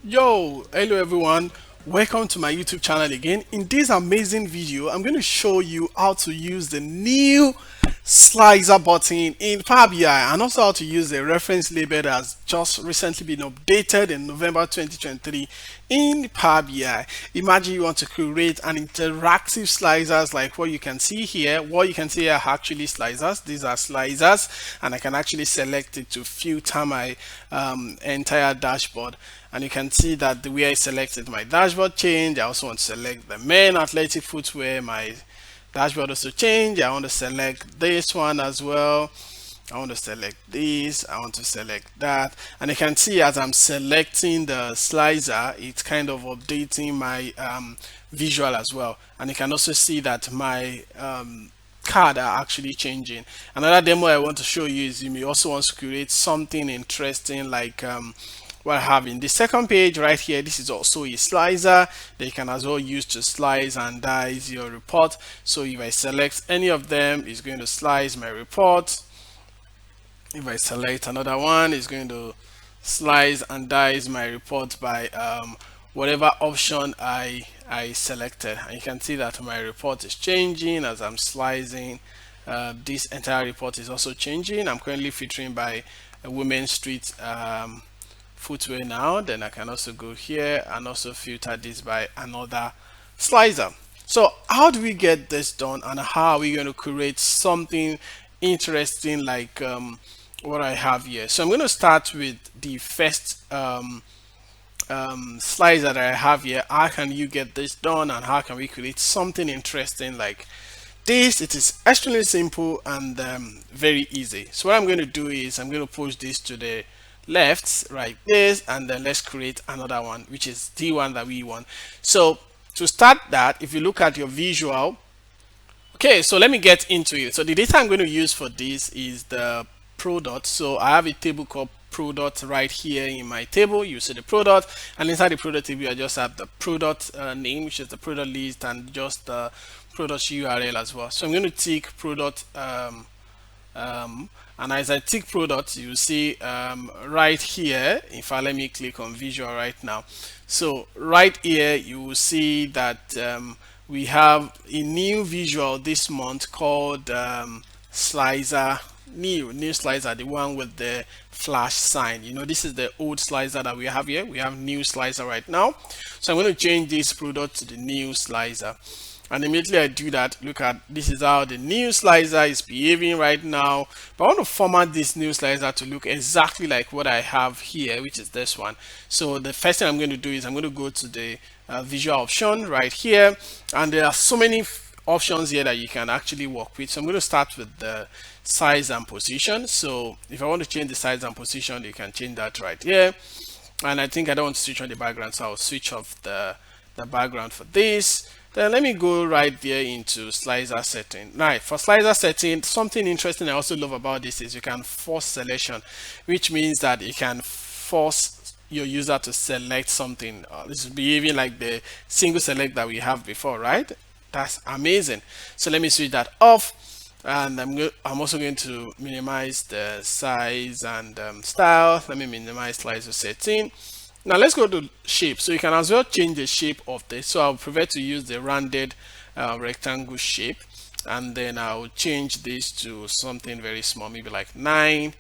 Yo, hello everyone. Welcome to my YouTube channel again. In this amazing video, I'm going to show you how to use the new slicer button in Power BI and also how to use the reference label that has just recently been updated in November 2023 in Power BI. Imagine you want to create an interactive slicers like what you can see here. What you can see here are actually slicers. These are slicers, and I can actually select it to filter my entire dashboard. And you can see that the way I selected my dashboard changed. I also want to select the men athletic footwear. My dashboard also changed. I want to select this one as well. I want to select this, I want to select that, and you can see as I'm selecting the slicer, it's kind of updating my visual as well. And you can also see that my card are actually changing. Another demo I want to show you is you may also want to create something interesting like what I have in the second page right here. This is also a slicer that you can as well use to slice and dice your report. So if I select any of them, it's going to slice my report. If I select another one, it's going to slice and dice my report by whatever option I selected. And you can see that my report is changing as I'm slicing. This entire report is also changing. I'm currently featuring by a women's street footwear now. Then I can also go here and also filter this by another slicer. So how do we get this done, and how are we going to create something interesting like what I have here? So I'm going to start with the first slides that I have here. How can you get this done, and how can we create something interesting like this? It is extremely simple and very easy. So what I'm going to do is I'm going to push this to the left right this, and then let's create another one, which is the one that we want. So to start that, if you look at your visual, okay, so let me get into it. So the data I'm going to use for this is the product. So I have a table called product right here in my table. You see the product, and inside the product table I just have the product name, which is the product list, and just the product URL as well. So I'm going to tick product and as I tick product, you see right here, if I let me click on visual right now, so right here you will see that we have a new visual this month called slicer, new slicer, the one with the flash sign. You know, this is the old slicer that we have here. We have new slicer right now, so I'm going to change this product to the new slicer. And immediately I do that, look at this is how the new slicer is behaving right now. But I want to format this new slicer to look exactly like what I have here, which is this one. So the first thing I'm going to do is I'm going to go to the visual option right here, and there are so many options here that you can actually work with. So I'm going to start with the size and position. So if I want to change the size and position, you can change that right here. And I think I don't want to switch on the background, so I'll switch off the background for this. Then let me go right there into slicer setting. Right, for slicer setting, something interesting I also love about this is you can force selection, which means that you can force your user to select something. This is behaving like the single select that we have before, right? That's amazing. So let me switch that off, and I'm also going to minimize the size and style. Let me minimize slicer setting. Now let's go to shape. So you can as well change the shape of this. So I'll prefer to use the rounded rectangle shape, and then I'll change this to something very small, maybe like 9.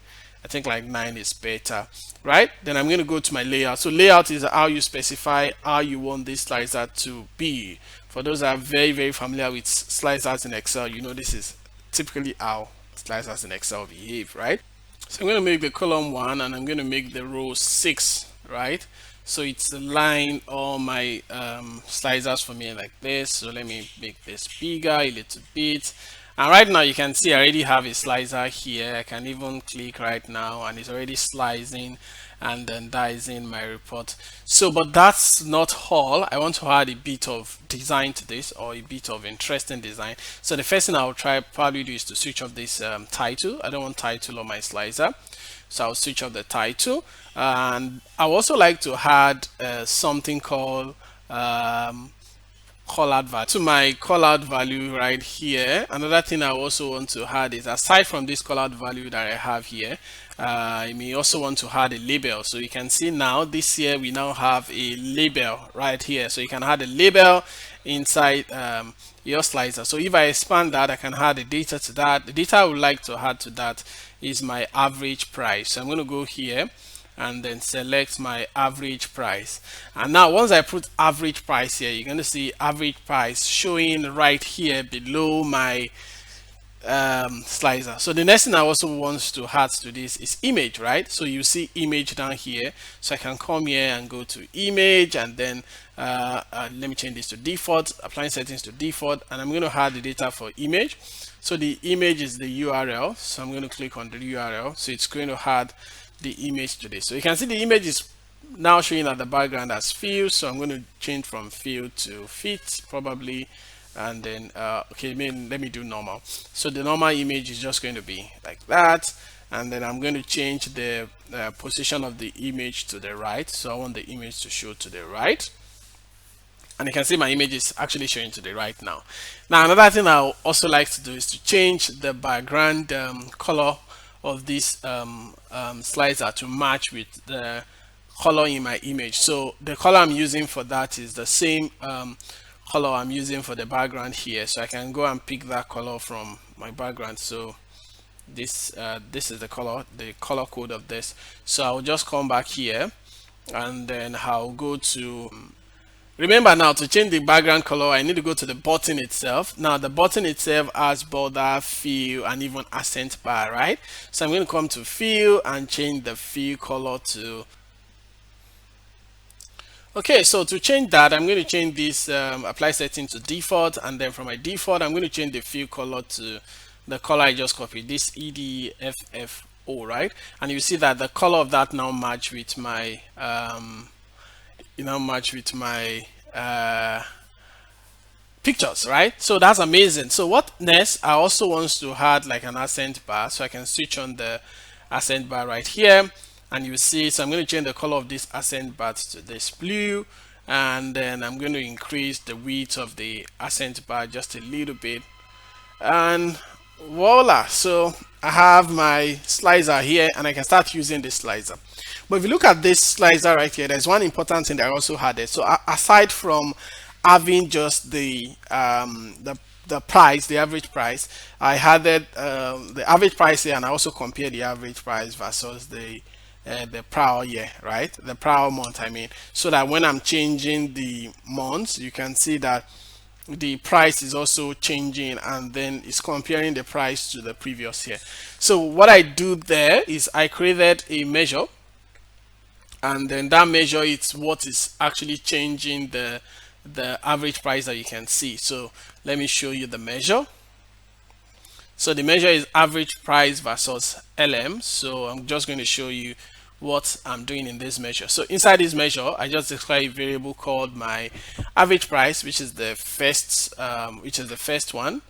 I think like 9 is better, right? Then I'm going to go to my layout. So layout is how you specify how you want this slicer to be. For those that are very familiar with slicers in Excel, you know this is typically how slicers in Excel behave, right? So I'm going to make the column 1, and I'm going to make the row 6, right? So it's align all my slicers for me like this. So let me make this bigger a little bit. And right now you can see I already have a slicer here. I can even click right now and it's already slicing and then dicing my report. So but that's not all. I want to add a bit of design to this, or a bit of interesting design. So the first thing I'll try probably do is to switch off this title. I don't want title on my slicer, so I'll switch off the title. And I also like to add something called call-out value. To my call-out value right here, another thing I also want to add is, aside from this call-out value that I have here, I may also want to add a label. So you can see now this here we now have a label right here. So you can add a label inside your slicer. So if I expand that, I can add the data to that. The data I would like to add to that is my average price. So I'm going to go here and then select my average price. And now once I put average price here, you're going to see average price showing right here below my slicer. So the next thing I also want to add to this is image, right? So you see image down here. So I can come here and go to image, and then let me change this to default, applying settings to default, and I'm going to add the data for image. So the image is the URL. So I'm going to click on the URL. So it's going to add the image to this. So you can see the image is now showing at the background as fill. So I'm going to change from fill to fit probably, and then okay, let me do normal. So the normal image is just going to be like that, and then I'm going to change the position of the image to the right. So I want the image to show to the right, and you can see my image is actually showing to the right now. Now another thing I also like to do is to change the background color of this slicer to match with the color in my image. So the color I'm using for that is the same color I'm using for the background here. So I can go and pick that color from my background. So this is the color code of this. So I'll just come back here, and then I'll go to, remember now, to change the background color I need to go to the button itself. Now the button itself has border, fill, and even accent bar, right? So I'm going to come to fill and change the fill color to, okay, so to change that, I'm going to change this apply setting to default, and then from my default I'm going to change the fill color to the color I just copied, this EDFFO, right? And you see that the color of that now match with my pictures, right? So that's amazing. So what next? I also want to add like an accent bar, so I can switch on the accent bar right here, and you see, so I'm going to change the color of this accent bar to this blue, and then I'm going to increase the width of the accent bar just a little bit, and voila. So I have my slicer here, and I can start using this slicer. But if you look at this slicer right here, there's one important thing that I also added. So aside from having just the price, the average price, I added the average price here, and I also compare the average price versus the prior year, right? The prior month, I mean, so that when I'm changing the months, you can see that the price is also changing, and then it's comparing the price to the previous year. So what I do there is I created a measure, and then that measure, it's what is actually changing the average price that you can see. So let me show you the measure. So the measure is average price versus LM. So I'm just going to show you what I'm doing in this measure. So inside this measure, I just declare a variable called my average price, which is the first one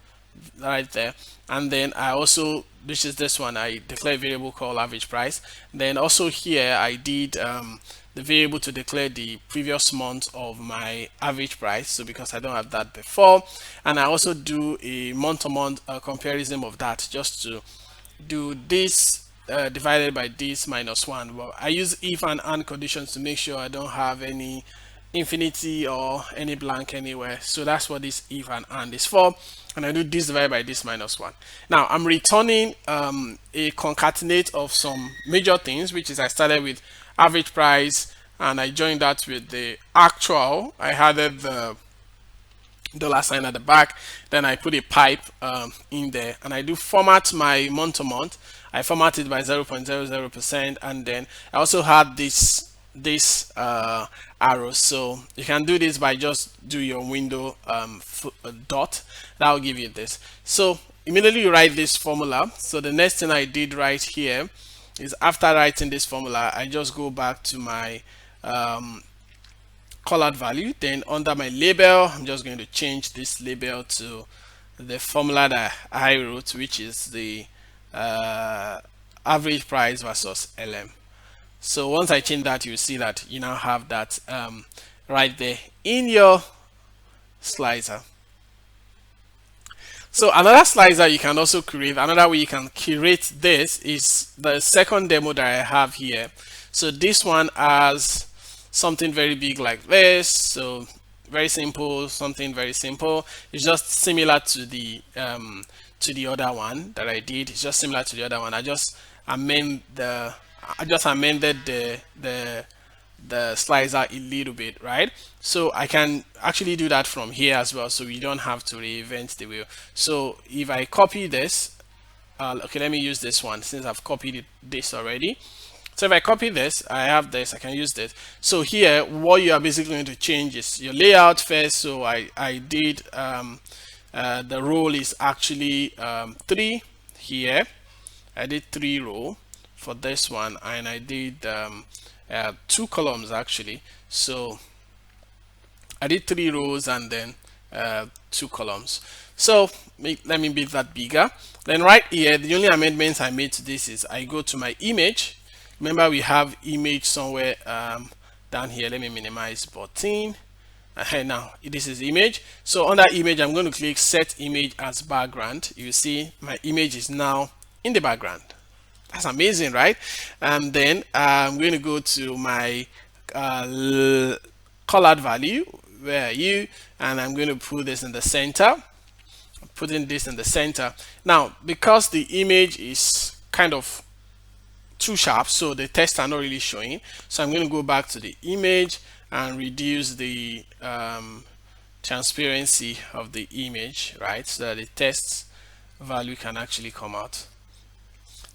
right there. And then I also, which is this one, I declare a variable called average price. Then also here I did the variable to declare the previous month of my average price, so because I don't have that before, and I also do a month-to-month comparison of that, just to do this divided by this minus 1. Well, I use if and AND conditions to make sure I don't have any infinity or any blank anywhere. So that's what this if and AND is for, and I do this divided by this minus 1. Now I'm returning a concatenate of some major things, which is I started with average price, and I joined that with the actual. I added the $sign at the back, then I put a pipe in there, and I do format my month to month. I format it by 0.00%, and then I also had this arrow. So you can do this by just do your window dot, that will give you this. So immediately you write this formula. So the next thing I did right here is, after writing this formula, I just go back to my call-out value. Then under my label, I'm just going to change this label to the formula that I wrote, which is the average price versus LM. So once I change that, you see that you now have that right there in your slicer. So another slicer you can also create, another way you can curate this is the second demo that I have here. So this one has something very big like this. So very simple, something very simple. It's just similar to the other one that I did. It's just similar to the other one. I just amended the slicer a little bit, right? So I can actually do that from here as well, so we don't have to reinvent the wheel. So if I copy this, okay, let me use this one since I've copied this already. So if I copy this, I have this, I can use this. So here, what you are basically going to change is your layout first. So I did, the role is actually 3 here. I did 3 row for this one, and I did 2 columns actually. So I did 3 rows and then 2 columns. So let me make that bigger. Then right here, the only amendments I made to this is I go to my image. Remember, we have image somewhere down here. Let me minimize button. Now this is image. So under image, I'm going to click set image as background. You see my image is now in the background. That's amazing, right? And then I'm going to go to my colored value. Where are you? And I'm going to put this in the center. Putting this in the center. Now, because the image is kind of too sharp, so the text are not really showing, so I'm going to go back to the image and reduce the transparency of the image, right, so that the text value can actually come out.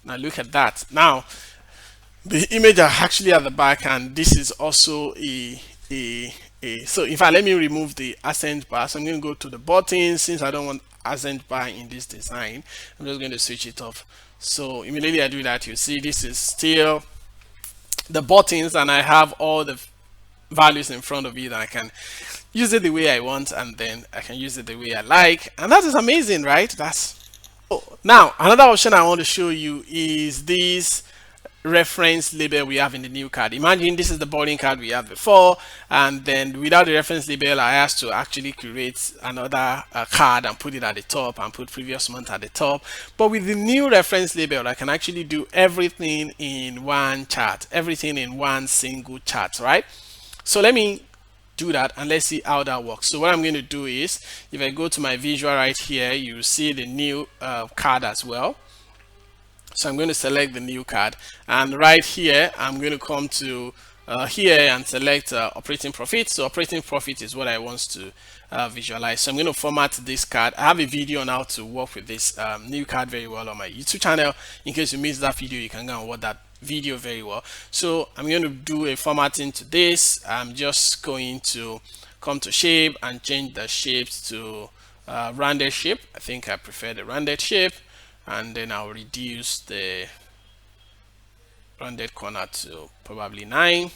Now look at that. Now the image are actually at the back, and this is also so in fact, let me remove the accent bar. So I'm going to go to the button. Since I don't want accent bar in this design, I'm just going to switch it off. So immediately I do that, you see this is still the buttons, and I have all the values in front of it, and I can use it the way I want, and then I can use it the way I like, and that is amazing, right? That's now another option I want to show you is this reference label we have in the new card. Imagine this is the boarding card we had before, and then without the reference label, I asked to actually create another card and put it at the top and put previous month at the top. But with the new reference label, I can actually do everything in one chart, everything in one single chart, right? So let me do that and let's see how that works. So what I'm going to do is, if I go to my visual right here, you see the new card as well. So I'm going to select the new card, and right here I'm going to come to here and select operating profit. So operating profit is what I want to visualize. So I'm going to format this card. I have a video on how to work with this new card very well on my YouTube channel. In case you missed that video, you can go and watch that video very well. So I'm going to do a formatting to this. I'm just going to come to shape and change the shapes to rounded shape. I think I prefer the rounded shape. And then I'll reduce the rounded corner to probably 9.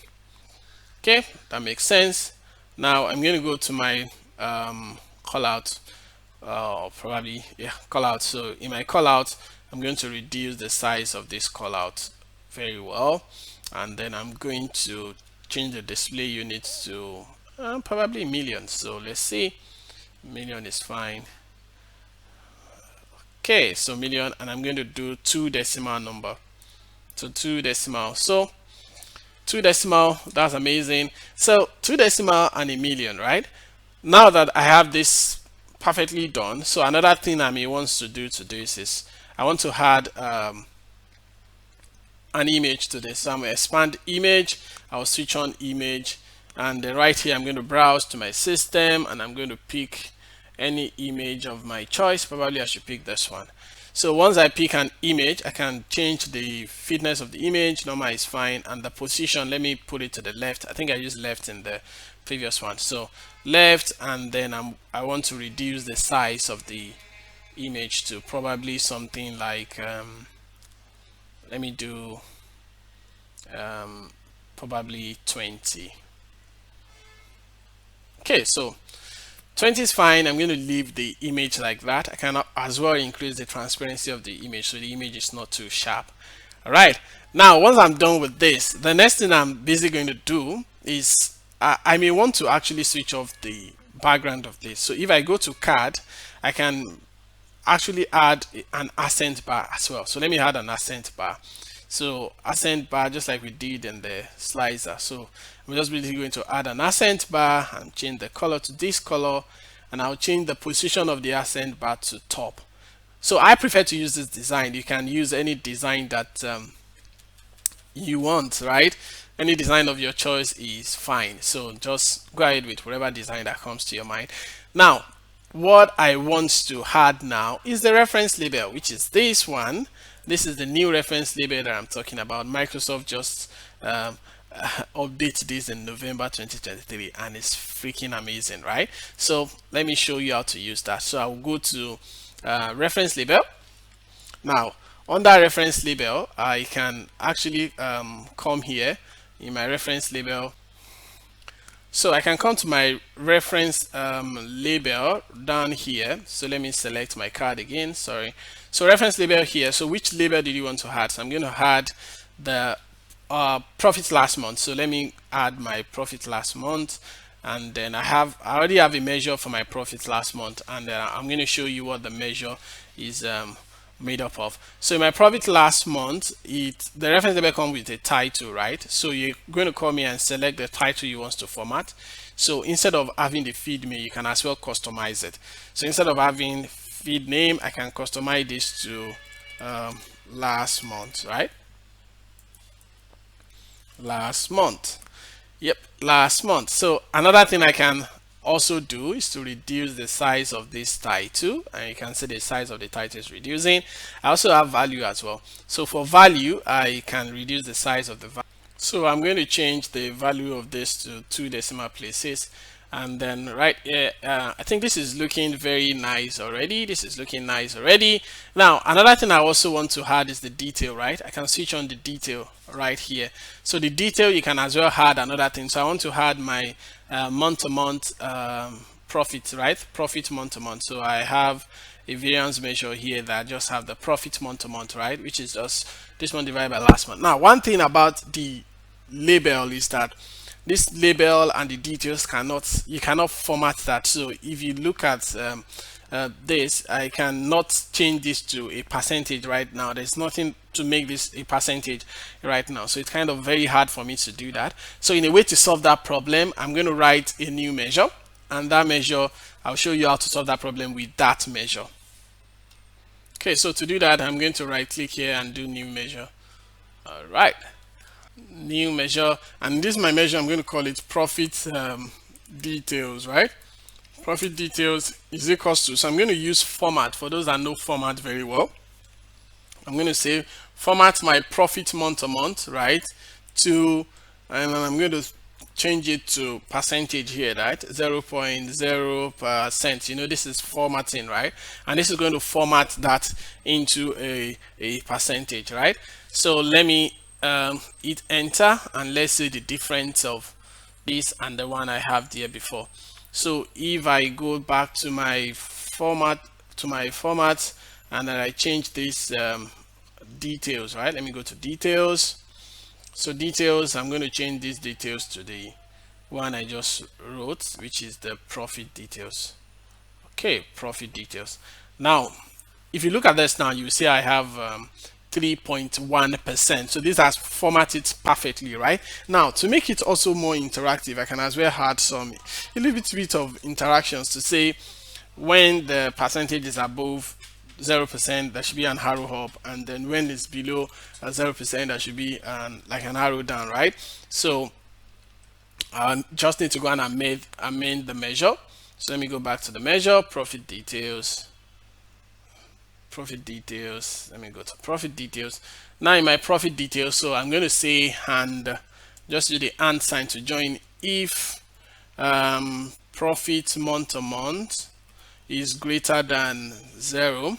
Okay, that makes sense. Now I'm going to go to my callout, probably callout. So in my callout, I'm going to reduce the size of this callout very well, and then I'm going to change the display units to probably million. So let's see, million is fine. Okay, so million, and I'm going to do 2 decimal number. So 2 decimal. So 2 decimal, that's amazing. So 2 decimal and a million, right? Now that I have this perfectly done, so another thing I may want to do to this is I want to add an image to this. So I'm going to expand image. I'll switch on image, and then right here I'm going to browse to my system, and I'm going to pick any image of my choice. Probably I should pick this one. So once I pick an image, I can change the fitness of the image. Normal is fine, and the position, let me put it to the left. I think I used left in the previous one. So left, and then I want to reduce the size of the image to probably something like let me do probably 20. Okay, so 20 is fine. I'm going to leave the image like that. I can as well increase the transparency of the image so the image is not too sharp. All right, now once I'm done with this, the next thing I'm basically going to do is I may want to actually switch off the background of this. So if I go to card, I can actually add an accent bar as well. So let me add an accent bar. So accent bar, just like we did in the slicer. So I'm just really going to add an accent bar and change the color to this color, and I'll change the position of the accent bar to top. So I prefer to use this design. You can use any design that you want, right? Any design of your choice is fine. So just go ahead with whatever design that comes to your mind. Now, what I want to add now is the reference label, which is this one. This is the new reference label that I'm talking about. Microsoft just update this in November 2023, and it's freaking amazing, right? So let me show you how to use that. So I'll go to reference label. Now, under reference label, I can actually come here in my reference label. So I can come to my reference label down here. So let me select my card again. Sorry. So reference label here. So which label did you want to add? So I'm going to add the profit last month. So let me add my profit last month, and then I already have a measure for my profit last month, and I'm going to show you what the measure is made up of. So in my profit last month, the reference label comes with a title, right? So you're going to come here and select the title you want to format. So instead of having the feed me, you can as well customize it. So instead of having feed name, I can customize this to last month, right? Last month. Yep, last month. So another thing I can also do is to reduce the size of this title, and you can see the size of the title is reducing. I also have value as well. So for value, I can reduce the size of the value. So I'm going to change the value of this to 2 decimal places, and then right here, I think this is looking very nice already. This is looking nice already. Now another thing I also want to add is the detail, right? I can switch on the detail right here. So the detail, you can as well add another thing. So I want to add my month to month profit, right? Profit month to month. So I have a variance measure here that just have the profit month to month, right? Which is just this one divided by last month. Now, one thing about the label is that this label and the details you cannot format that. So if you look at this, I cannot change this to a percentage right now. There's nothing to make this a percentage right now, so it's kind of very hard for me to do that. So in a way to solve that problem, I'm going to write a new measure, and that measure, I'll show you how to solve that problem with that measure. Okay, so to do that, I'm going to right click here and do new measure. All right, new measure, and this is my measure. I'm going to call it profit details, right? Profit details is equals to, so I'm going to use format. For those that know format very well, I'm going to say format my profit month to month, right, to, and I'm going to change it to percentage here, right, 0.0%. You know, this is formatting, right, and this is going to format that into a percentage, right? So let me hit enter, and let's see the difference of this and the one I have there before. So if I go back to my format, and then I change this details, right? Let me go to details. So details, I'm going to change these details to the one I just wrote, which is the profit details. Okay, profit details. Now, if you look at this now, you see I have 3.1%. So this has formatted perfectly, right? Now, to make it also more interactive, I can as well add a little bit of interactions to say when the percentage is above 0%, there should be an arrow up, and then when it's below 0%, there should be like an arrow down, right? So just need to go and amend the measure. So let me go back to the measure, profit details. Let me go to profit details. Now in my profit details, so I'm going to say, and just do the and sign to join, if profit month to month is greater than 0,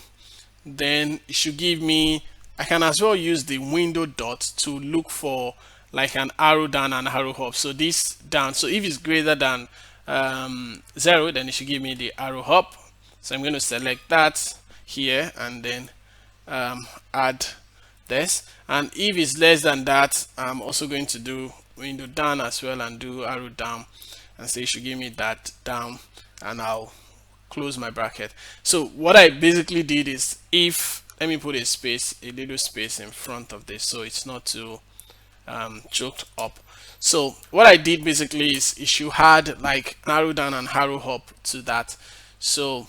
then it should give me, I can as well use the window dot to look for like an arrow down and arrow up. So this down, so if it's greater than 0, then it should give me the arrow up. So I'm going to select that here and then add this, and if it's less than that, I'm also going to do window down as well and do arrow down, and say it should give me that down and I'll close my bracket. So what I basically did is, if let me put a space, a little space in front of this so it's not too choked up. So what I did basically is you had like an arrow down and arrow up to that. So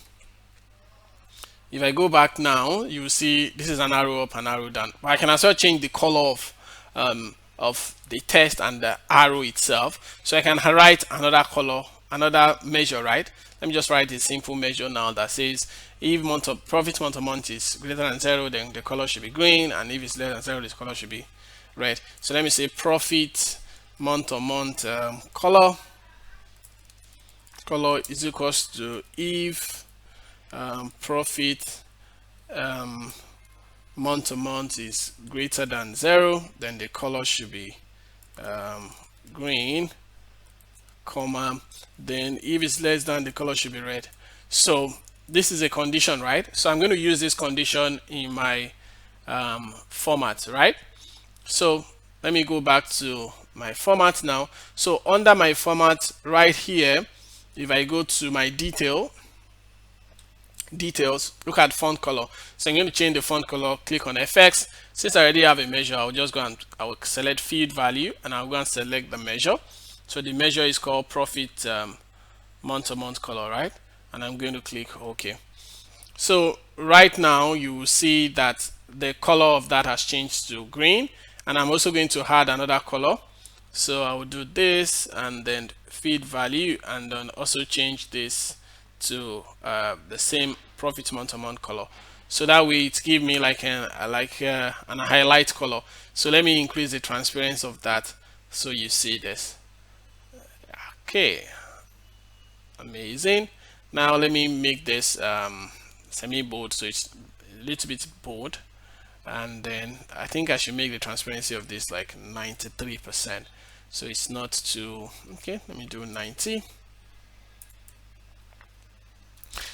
if I go back now, you will see this is an arrow up and arrow down. But I can as well change the color of the text and the arrow itself. So I can write another color, another measure, right? Let me just write a simple measure now that says if profit month to month is greater than 0, then the color should be green, and if it's less than 0, the color should be red. So let me say profit month to month color is equals to if profit month to month is greater than 0, then the color should be green, comma, then if it's less than, the color should be red. So this is a condition, right? So I'm going to use this condition in my format, right? So let me go back to my format now. So under my format right here, if I go to my details, look at font color. So I'm going to change the font color, click on FX. Since I already have a measure, I'll just go and I will select field value, and I'll go and select the measure. So the measure is called profit month to month color, right? And I'm going to click OK. So right now you will see that the color of that has changed to green, and I'm also going to add another color. So I will do this and then feed value, and then also change this to the same profit month to month color. So that way it gives me like an highlight color. So let me increase the transparency of that so you see this. Okay, amazing. Now let me make this semi bold, so it's a little bit bold, and then I think I should make the transparency of this like 93%, so it's not too okay. Let me do 90.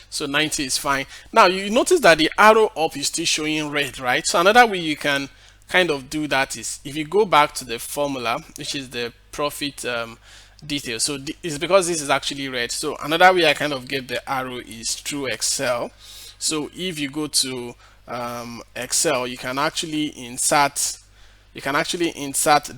So 90 is fine. Now you notice that the arrow up is still showing red, right? So another way you can kind of do that is if you go back to the formula, which is the profit detail. So it's because this is actually red. So another way I kind of get the arrow is through Excel. So if you go to Excel, you can actually insert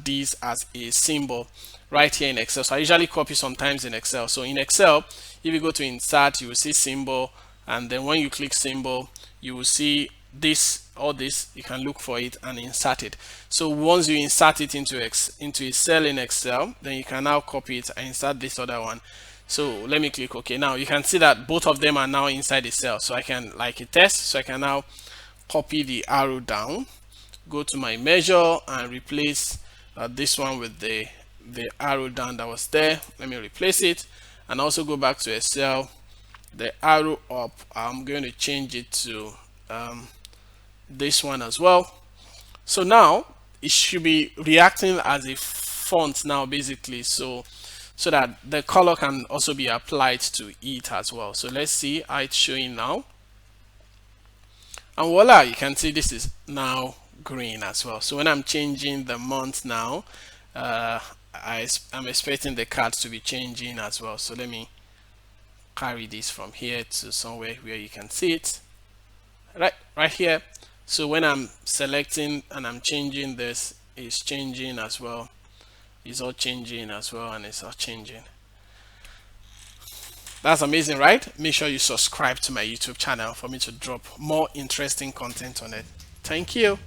these as a symbol right here in Excel. So I usually copy sometimes in Excel. So in Excel, if you go to insert, you will see symbol, and then when you click symbol, you will see this or this. You can look for it and insert it. So once you insert it into a cell in Excel, then you can now copy it and insert this other one. So let me click OK. Now you can see that both of them are now inside the cell. So I can, like a test, so I can now copy the arrow down, go to my measure and replace this one with the arrow down that was there. Let me replace it, and also go back to Excel. The arrow up, I'm going to change it to this one as well. So now it should be reacting as a font now, basically, so that the color can also be applied to it as well. So let's see how it's showing now, and voila, you can see this is now green as well. So when I'm changing the month now, I'm expecting the card to be changing as well. So let me carry this from here to somewhere where you can see it right here. So when I'm selecting and I'm changing this, it's changing as well. It's all changing as well, and it's all changing. That's amazing, right? Make sure you subscribe to my YouTube channel for me to drop more interesting content on it. Thank you.